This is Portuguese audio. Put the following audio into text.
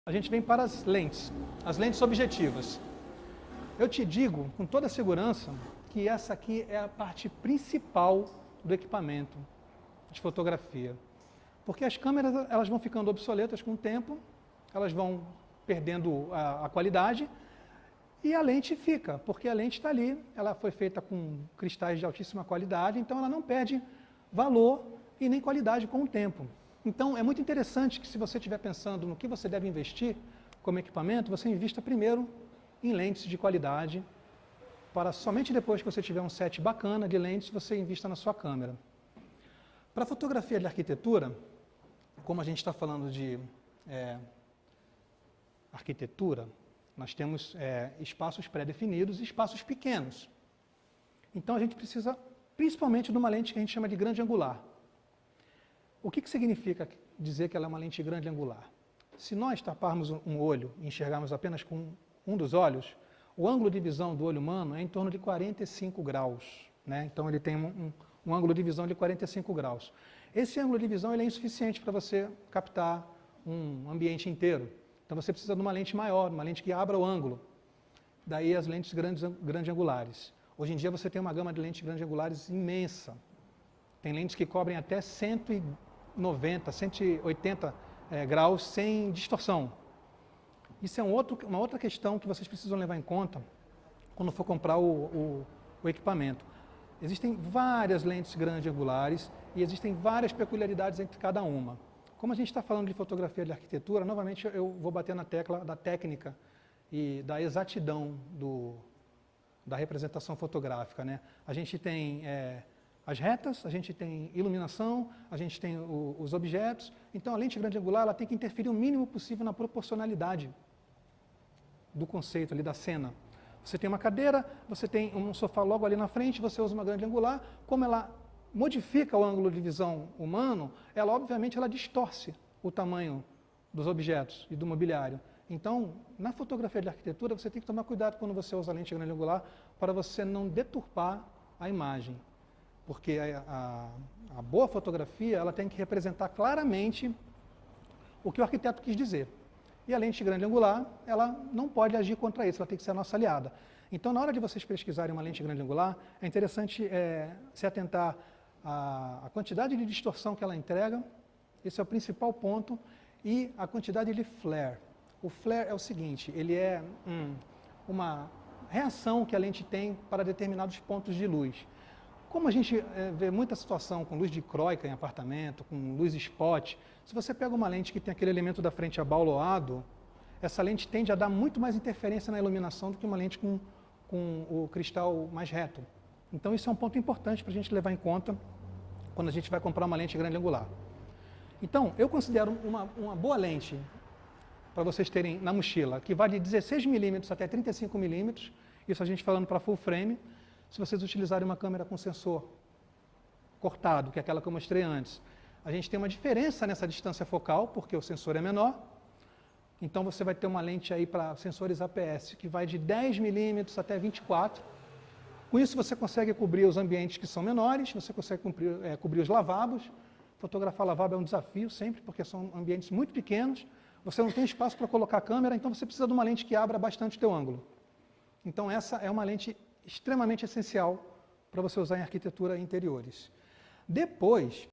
A gente vem para as lentes objetivas. Eu te digo com toda segurança que essa aqui é a parte principal do equipamento de fotografia. Porque as câmeras elas vão ficando obsoletas com o tempo, elas vão perdendo a qualidade e a lente fica, porque a lente está ali, ela foi feita com cristais de altíssima qualidade, então ela não perde valor e nem qualidade com o tempo. Então é muito interessante que se você estiver pensando no que você deve investir como equipamento, você invista primeiro em lentes de qualidade, para somente depois que você tiver um set bacana de lentes, você invista na sua câmera. Para fotografia de arquitetura, como a gente está falando de arquitetura, nós temos espaços pré-definidos e espaços pequenos. Então a gente precisa principalmente de uma lente que a gente chama de grande angular. O que significa dizer que ela é uma lente grande angular? Se nós taparmos um olho e enxergarmos apenas com um dos olhos, o ângulo de visão do olho humano é em torno de 45 graus. Né? Então ele tem um ângulo de visão de 45 graus. Esse ângulo de visão ele é insuficiente para você captar um ambiente inteiro. Então você precisa de uma lente maior, uma lente que abra o ângulo. Daí as lentes grande angulares. Hoje em dia você tem uma gama de lentes grande angulares imensa. Tem lentes que cobrem até 190, 180 graus sem distorção. Isso é uma outra questão que vocês precisam levar em conta quando for comprar o equipamento. Existem várias lentes grande angulares e existem várias peculiaridades entre cada uma. Como a gente está falando de fotografia de arquitetura, novamente eu vou bater na tecla da técnica e da exatidão da representação fotográfica. Né? A gente tem as retas, a gente tem iluminação, a gente tem os objetos. Então a lente grande angular ela tem que interferir o mínimo possível na proporcionalidade do conceito ali da cena. Você tem uma cadeira, você tem um sofá logo ali na frente, você usa uma grande angular, como ela modifica o ângulo de visão humano, ela obviamente ela distorce o tamanho dos objetos e do mobiliário. Então, na fotografia de arquitetura, você tem que tomar cuidado quando você usa a lente grande angular para você não deturpar a imagem. Porque a boa fotografia ela tem que representar claramente o que o arquiteto quis dizer. E a lente grande angular, ela não pode agir contra isso, ela tem que ser a nossa aliada. Então, na hora de vocês pesquisarem uma lente grande angular, é interessante se atentar à quantidade de distorção que ela entrega, esse é o principal ponto, e a quantidade de flare. O flare é o seguinte, ele é uma reação que a lente tem para determinados pontos de luz. Como a gente vê muita situação com luz dicróica em apartamento, com luz spot, se você pega uma lente que tem aquele elemento da frente abauloado, essa lente tende a dar muito mais interferência na iluminação do que uma lente com o cristal mais reto. Então isso é um ponto importante para a gente levar em conta quando a gente vai comprar uma lente grande angular. Então, eu considero uma boa lente para vocês terem na mochila, que vai de 16 mm até 35 mm, isso a gente falando para full frame, se vocês utilizarem uma câmera com sensor cortado, que é aquela que eu mostrei antes. A gente tem uma diferença nessa distância focal, porque o sensor é menor. Então você vai ter uma lente aí para sensores APS, que vai de 10 mm até 24. Com isso você consegue cobrir os ambientes que são menores, você consegue cobrir os lavabos. Fotografar lavabo é um desafio sempre, porque são ambientes muito pequenos. Você não tem espaço para colocar a câmera, então você precisa de uma lente que abra bastante o teu ângulo. Então essa é uma lente extremamente essencial para você usar em arquitetura e interiores. Depois,